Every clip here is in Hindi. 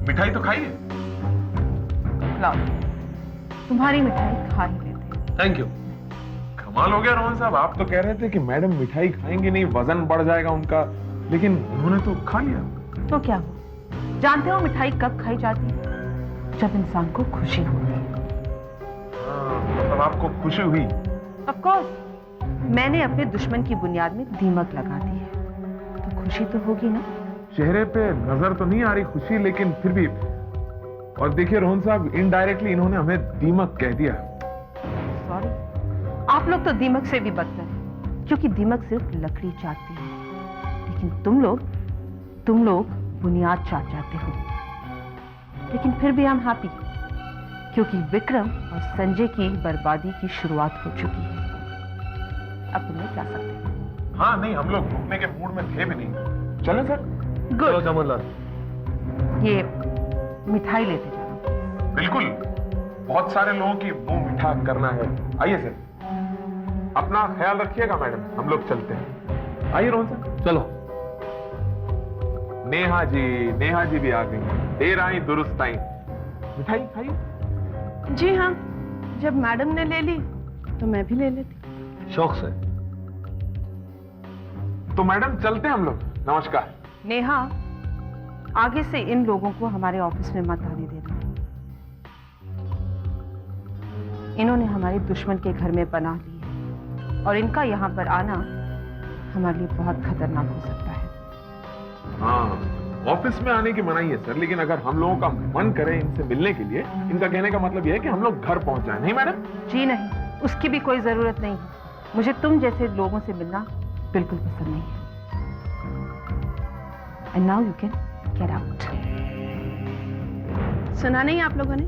मिठाई तो खाइए। लाओ, तुम्हारी मिठाई खा ही लेते। Thank you. कमाल हो गया रोहन साहब, आप तो कह रहे थे कि मैडम मिठाई खाएंगे नहीं, वजन बढ़ जाएगा उनका, लेकिन उन्होंने तो खा लिया। तो क्या हो, जानते हो मिठाई कब खाई जाती है? जब इंसान को खुशी होती है। तब आपको खुशी हुई? ऑफ कोर्स, मैंने अपने दुश्मन की बुनियाद में दीमक लगा दी है, तो खुशी तो होगी ना। चेहरे पे नजर तो नहीं आ रही खुशी, लेकिन फिर भी। और देखिए रोहन साहब, इनडायरेक्टली इन्होंने हमें दीमक कह दिया। सॉरी, आप लोग तो दीमक से भी बदतर हैं, क्योंकि दीमक सिर्फ लकड़ी चाटती है, लेकिन तुम लोग बुनियाद चाट जाते हो। लेकिन फिर भी हम हैप्पी, क्योंकि विक्रम और संजय की बर्बादी की शुरुआत हो चुकी है। अब तुम लोग जा सकते हैं। हाँ नहीं, हम लोग रुकने के मूड में थे भी नहीं। चलें सर? चलो चमनलाल, ये मिठाई लेते जाना। बिल्कुल, बहुत सारे लोगों की मुंह मीठा करना है। आइए सर, अपना ख्याल रखिएगा मैडम, हम लोग चलते हैं। आइए रोहन सर। चलो। नेहा जी भी आ गई, देर आई दुरुस्त आई। मिठाई खाइए। जी हाँ, जब मैडम ने ले ली तो मैं भी ले लेती। शौक से। तो मैडम चलते हैं हम लोग। नमस्कार। नेहा, आगे से इन लोगों को हमारे ऑफिस में मत आने देना। इन्होंने हमारे दुश्मन के घर में पनाह ली है, और इनका यहाँ पर आना हमारे लिए बहुत खतरनाक हो सकता है। हाँ, ऑफिस में आने की मनाही है सर, लेकिन अगर हम लोगों का मन करे इनसे मिलने के लिए, इनका कहने का मतलब यह है कि हम लोग घर पहुंच जाए। नहीं मैडम? जी नहीं, उसकी भी कोई जरूरत नहीं है। मुझे तुम जैसे लोगों से मिलना बिल्कुल पसंद नहीं है। And now you can get out. सुना नहीं आप लोगों ने?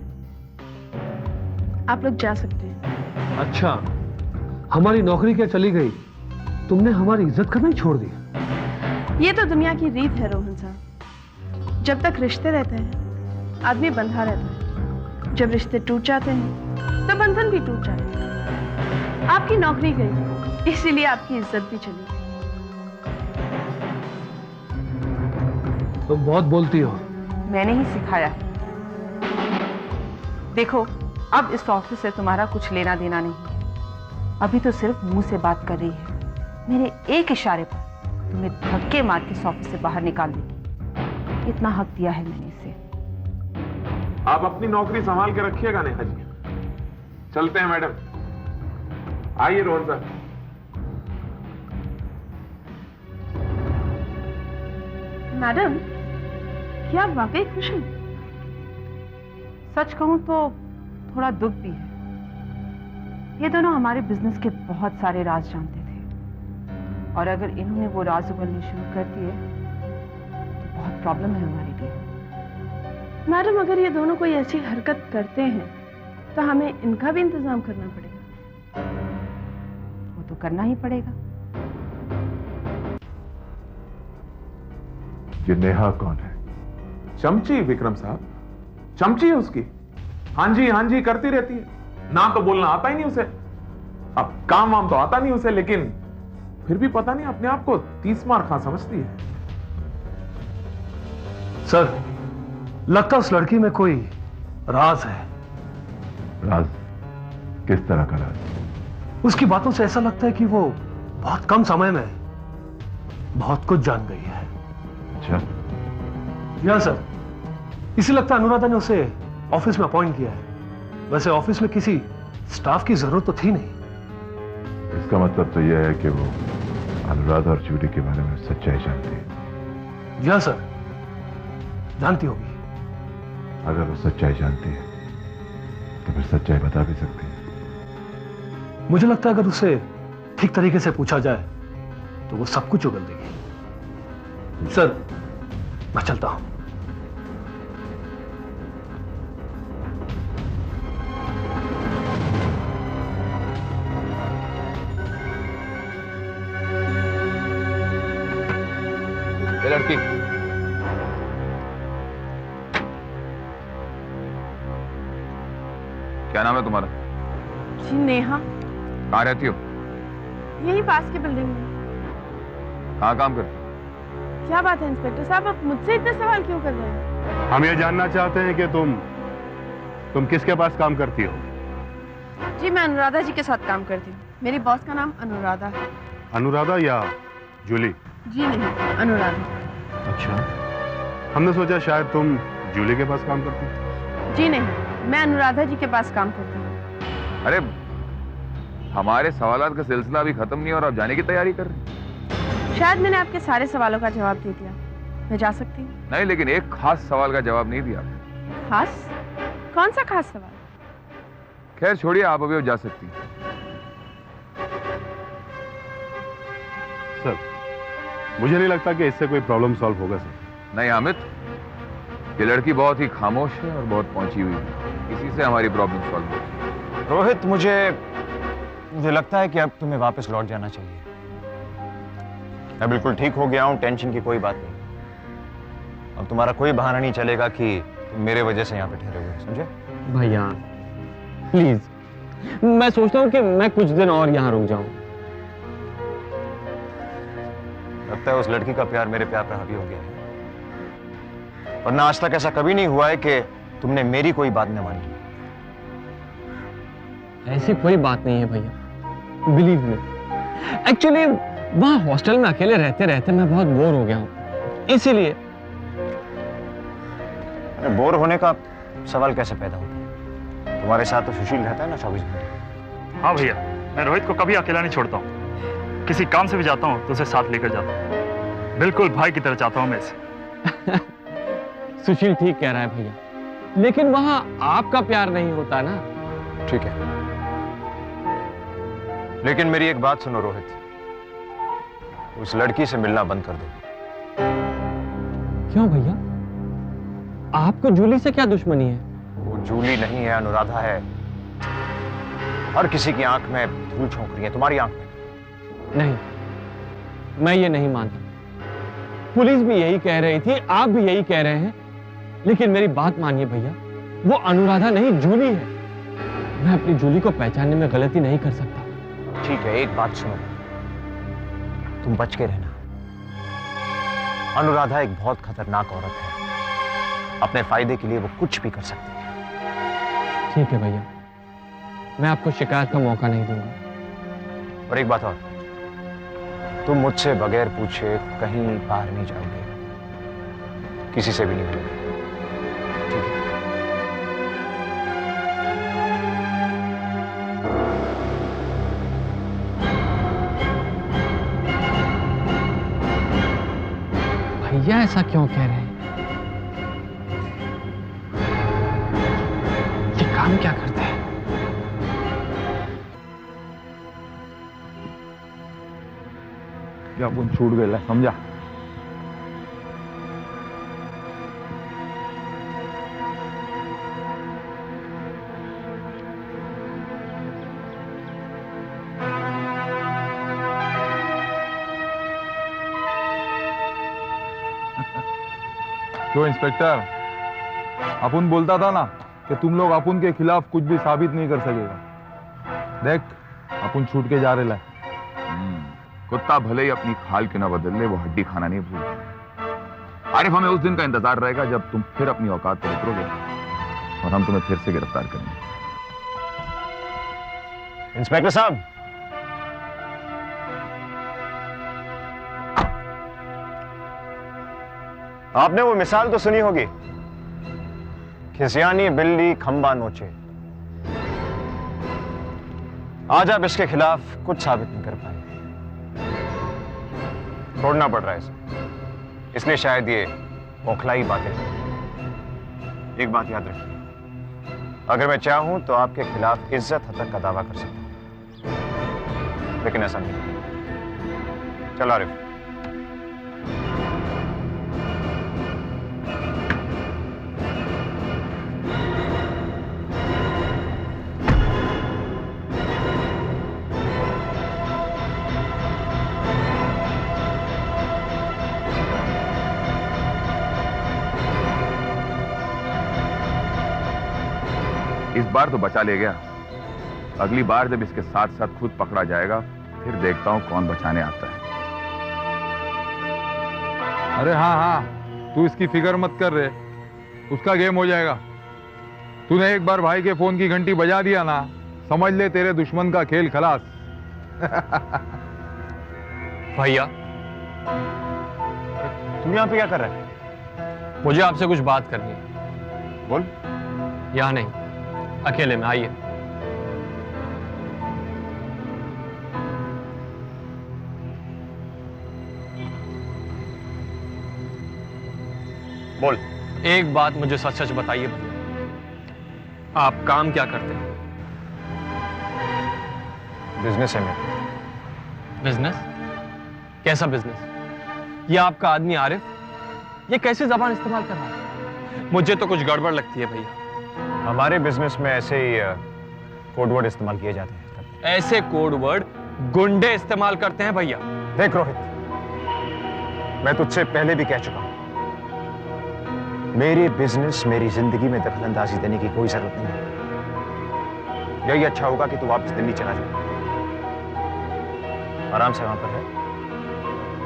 आप लोग जा सकते हैं। अच्छा, हमारी नौकरी क्या चली गई? तुमने हमारी इज्जत करना ही छोड़ दी? ये तो दुनिया की रीत है रोहन साहब। जब तक रिश्ते रहते हैं, आदमी बंधा रहता है। जब रिश्ते टूट जाते हैं, तो बंधन भी टूट जाते हैं। आपकी नौकरी गई, इसीलिए आपकी इज्जत भी चली गई। तुम बहुत बोलती हो। मैंने ही सिखाया है। देखो, अब इस ऑफिस से तुम्हारा कुछ लेना देना नहीं है। अभी तो सिर्फ मुंह से बात कर रही है, मेरे एक इशारे पर तुम्हें धक्के मार के इस ऑफिस से बाहर निकाल देगी। इतना हक दिया है मैंने इसे। आप अपनी नौकरी संभाल के रखिएगा नेहा जी। चलते हैं मैडम। आइए रोहन साहब। मैडम, क्या आप वाकई खुश हैं? सच कहूं तो थोड़ा दुख भी है। ये दोनों हमारे बिजनेस के बहुत सारे राज जानते थे, और अगर इन्होंने वो राज उगलने शुरू कर दिए तो बहुत प्रॉब्लम है हमारे लिए। मैडम, अगर ये दोनों कोई ऐसी हरकत करते हैं तो हमें इनका भी इंतजाम करना पड़ेगा। वो तो करना ही पड़ेगा। ये नेहा कौन है? चमची विक्रम साहब, चमची है उसकी। हाँ जी करती रहती है, ना तो बोलना आता ही नहीं उसे। अब काम वाम तो आता नहीं उसे, लेकिन फिर भी पता नहीं अपने आप को 30 मार खां समझती है। सर, लगता उस लड़की में कोई राज है। राज? किस तरह का राज? उसकी बातों से ऐसा लगता है कि वो बहुत कम समय में बहुत कुछ जान गई है। अच्छा। या सर, इसी लगता है अनुराधा ने उसे ऑफिस में अपॉइंट किया है। वैसे ऑफिस में किसी स्टाफ की जरूरत तो थी नहीं। इसका मतलब तो यह है कि वो अनुराधा और जूली के बारे में सच्चाई जानती है। या सर, जानती होगी। अगर वो सच्चाई जानती है तो फिर सच्चाई बता भी सकती है। मुझे लगता है अगर उसे ठीक तरीके से पूछा जाए तो वो सब कुछ उगल देगी। सर, मैं चलता हूं। ये लड़की क्या नाम है तुम्हारा? जी नेहा। कहाँ रहती हो? यही पास की बिल्डिंग में। कहाँ काम करती? क्या बात है इंस्पेक्टर साहब, आप मुझसे इतने सवाल क्यों कर रहे हैं? हम ये जानना चाहते हैं कि तुम किसके पास काम करती हो? जी मैं अनुराधा जी के साथ काम करती हूँ। मेरी बॉस का नाम अनुराधा है। अनुराधा या जूली? जी नहीं, अनुराधा। अच्छा, हमने सोचा शायद तुम जूली के पास काम करती हो। जी नहीं, मैं अनुराधा जी के पास काम करती हूँ। अरे हमारे सवालात का सिलसिला अभी खत्म नहीं और आप जाने की तैयारी कर रहे हैं। शायद मैंने आपके सारे सवालों का जवाब दे दिया। मैं जा सकती हूँ? नहीं, लेकिन एक खास सवाल का जवाब नहीं दिया। खास? कौन सा खास सवाल? खैर छोड़िए, आप अभी जा सकती हैं। सर, मुझे नहीं लगता कि इससे कोई प्रॉब्लम सॉल्व होगा सर। नहीं अमित, ये लड़की बहुत ही खामोश है और बहुत पहुंची हुई है, इसी से हमारी प्रॉब्लम सॉल्व होगी। रोहित, मुझे लगता है कि अब तुम्हें वापस लौट जाना चाहिए। मैं बिल्कुल ठीक हो गया हूं, टेंशन की कोई बात नहीं। अब तुम्हारा कोई बहाना नहीं चलेगा कि तुम मेरे वजह से यहाँ पे ठहरे हुए, समझे? भैया प्लीज, मैं सोचता हूँ कि मैं कुछ दिन और यहाँ रुक जाऊं। लगता है उस लड़की का प्यार मेरे प्यार पर हावी हो गया है, वरना आज तक ऐसा कभी नहीं हुआ है कि तुमने मेरी कोई बात न मानी। ऐसी कोई बात नहीं है भैया, बिलीव मी। एक्चुअली वहां हॉस्टल में अकेले रहते रहते मैं बहुत बोर हो गया हूँ, इसीलिए। बोर होने का सवाल कैसे पैदा होता है? तुम्हारे साथ तो सुशील रहता है ना 24 घंटे। हाँ भैया, मैं रोहित को कभी अकेला नहीं छोड़ता हूँ। किसी काम से भी जाता हूँ तो उसे साथ लेकर जाता हूँ। बिल्कुल भाई की तरह चाहता हूँ मैं इसे। सुशील ठीक कह रहा है भैया, लेकिन वहां आपका प्यार नहीं होता ना। ठीक है, लेकिन मेरी एक बात सुनो रोहित, उस लड़की से मिलना बंद कर दो। क्यों भैया, आपको जूली से क्या दुश्मनी है? वो जूली नहीं है, अनुराधा है। हर किसी की आंख में धूल झोंक रही है, तुम्हारी आंख में नहीं, मैं ये नहीं मानता। पुलिस भी यही कह रही थी, आप भी यही कह रहे हैं, लेकिन मेरी बात मानिए भैया, वो अनुराधा नहीं जूली है। मैं अपनी जूली को पहचानने में गलती नहीं कर सकता। ठीक है, एक बात सुनो, तुम बच के रहना। अनुराधा एक बहुत खतरनाक औरत है, अपने फायदे के लिए वो कुछ भी कर सकती है। ठीक है भैया, मैं आपको शिकायत का मौका नहीं दूंगा। और एक बात और, तुम मुझसे बगैर पूछे कहीं बाहर नहीं जाओगे, किसी से भी नहीं मिलोगे, ठीक है? भैया ऐसा क्यों कह रहे हैं? ये काम क्या करते हैं? आपण छूट गेला, समझा? तो इंस्पेक्टर, अपुन बोलता था ना कि तुम लोग अपुन के खिलाफ कुछ भी साबित नहीं कर सकेगा। देख, अपुन छूट के जा रहे है। कुत्ता भले ही अपनी खाल क्यों ना बदल ले, वो हड्डी खाना नहीं भूलता। आरिफ, हमें उस दिन का इंतजार रहेगा जब तुम फिर अपनी औकात पर उतरोगे और हम तुम्हें फिर से गिरफ्तार करेंगे। इंस्पेक्टर साहब, आपने वो मिसाल तो सुनी होगी, खिसियानी बिल्ली खंबा नोचे। आज आप इसके खिलाफ कुछ साबित नहीं कर पाए, छोड़ना पड़ रहा है इसे, इसलिए शायद ये बौखलाई बातें। एक बात याद रखिए, अगर मैं चाहूं तो आपके खिलाफ इज्जत हतक का दावा कर सकता हूं, लेकिन ऐसा नहीं। चल आरिफ। इस बार तो बचा ले गया, अगली बार जब इसके साथ साथ खुद पकड़ा जाएगा फिर देखता हूं कौन बचाने आता है। अरे हाँ हाँ, तू इसकी फिक्र मत कर रहे, उसका गेम हो जाएगा। तूने एक बार भाई के फोन की घंटी बजा दिया ना, समझ ले तेरे दुश्मन का खेल खलास। भैया, तुम यहाँ पे क्या कर रहे हो? मुझे आपसे कुछ बात करनी है। बोल। यहाँ नहीं, अकेले में, आइए। बोल। एक बात मुझे सच सच बताइए भैया, आप काम क्या करते हैं? बिजनेस है मेरा। बिजनेस? कैसा बिजनेस? ये आपका आदमी आरिफ, ये कैसे जबान इस्तेमाल कर रहा है? मुझे तो कुछ गड़बड़ लगती है भैया। हमारे बिजनेस में ऐसे ही कोड वर्ड इस्तेमाल किए जाते हैं। ऐसे कोड वर्ड गुंडे इस्तेमाल करते हैं भैया। देख रोहित, मैं तुझसे पहले भी कह चुका हूं, मेरी बिजनेस, मेरी जिंदगी में दखलंदाजी देने की कोई जरूरत नहीं है। यही अच्छा होगा कि तू वापस दिल्ली चला जाए, आराम से वहां पर है।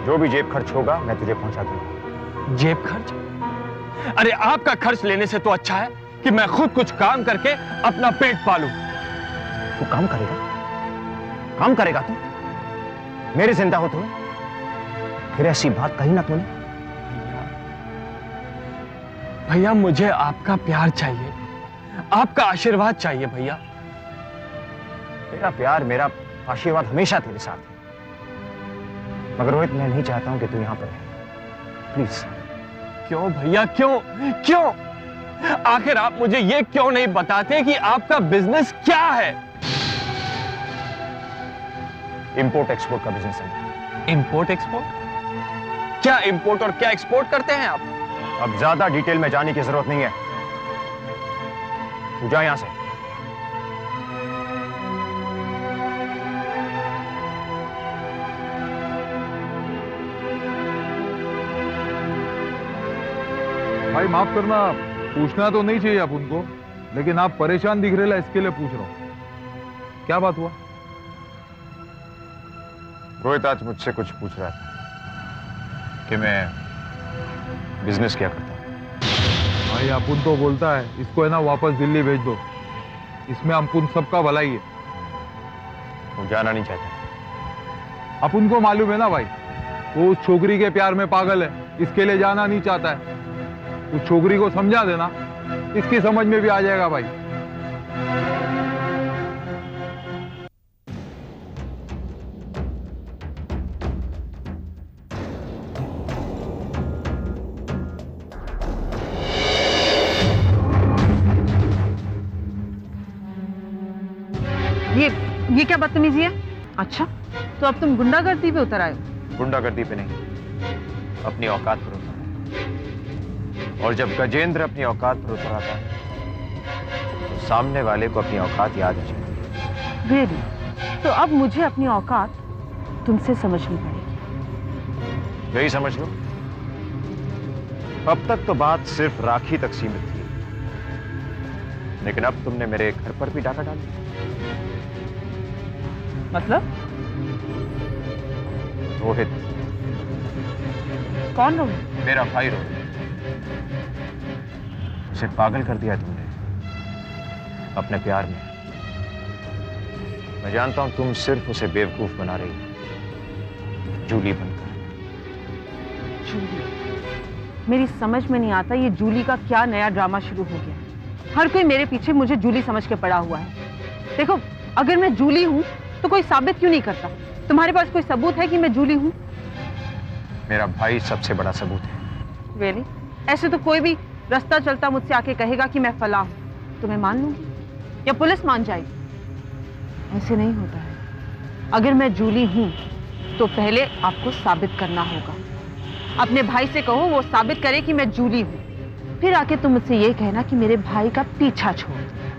जो भी जेब खर्च होगा मैं तुझे पहुंचा दूंगा। जेब खर्च? अरे आपका खर्च लेने से तो अच्छा है कि मैं खुद कुछ काम करके अपना पेट पालूं। तू काम करेगा? काम करेगा तू? मेरे जिंदा हो तो? फिर ऐसी बात कही ना तूने। भैया, मुझे आपका प्यार चाहिए, आपका आशीर्वाद चाहिए भैया। तेरा प्यार, मेरा आशीर्वाद हमेशा तेरे साथ है। मगर रोहित, मैं नहीं चाहता हूं कि तू यहां पर रहे, प्लीज। क्यों भैया, क्यों? क्यों? आखिर आप मुझे ये क्यों नहीं बताते कि आपका बिजनेस क्या है? इंपोर्ट एक्सपोर्ट का बिजनेस है। Import export? क्या इंपोर्ट और क्या एक्सपोर्ट करते हैं आप? अब ज्यादा डिटेल में जाने की जरूरत नहीं है, तू जा यहां से। भाई माफ करना, पूछना तो नहीं चाहिए आप उनको, लेकिन आप परेशान दिख रहे ला, इसके लिए पूछ रहा हूं। क्या बात हुआ? रोहित आज मुझसे कुछ पूछ रहा था कि मैं बिजनेस क्या करता हूं। भाई अपुन तो बोलता है इसको है ना वापस दिल्ली भेज दो, इसमें अपुन सबका भलाई है। वो जाना नहीं चाहता। अपुन को मालूम है ना भाई, वो उस छोकरी के प्यार में पागल है, इसके लिए जाना नहीं चाहता है। उस छोकरी को समझा देना, इसकी समझ में भी आ जाएगा भाई। ये क्या बदतमीजी है? अच्छा, तो अब तुम गुंडागर्दी पे उतर आए हो? गुंडागर्दी पे नहीं, अपनी औकात पर उतर है। और जब गजेंद्र अपनी औकात पर उतर आता है तो सामने वाले को अपनी औकात याद आ जाती है। Really? तो अब मुझे अपनी औकात तुमसे समझनी पड़ेगी। यही समझ लो। अब तक तो बात सिर्फ राखी तक सीमित थी, लेकिन अब तुमने मेरे घर पर भी डाका डाल दिया। मतलब? रोहित। कौन रोहित? मेरा भाई रोहित। उसे पागल कर दिया तुमने अपने प्यार में। मैं जानता हूं तुम सिर्फ उसे बेवकूफ बना रही हो, जूली बनकर। जूली? मेरी समझ में नहीं आता ये जूली का क्या नया ड्रामा शुरू हो गया। हर कोई मेरे पीछे मुझे जूली समझ के पड़ा हुआ है। देखो, अगर मैं जूली हूं तो कोई साबित क्यों नहीं करता? तुम्हारे पास कोई सबूत है कि मैं जूली हूं? मेरा भाई सबसे बड़ा सबूत है। Really? ऐसे तो कोई भी रास्ता चलता मुझसे आके कहेगा कि मैं फला हूं, तो मैं मान लूंगी या पुलिस मान जाएगी। ऐसे नहीं होता है। अगर मैं जूली हूं तो पहले आपको साबित करना होगा। अपने भाई से कहो वो साबित करे कि मैं जूली हूं, फिर आके तुम मुझसे ये कहना कि मेरे भाई का पीछा छोड़ दो।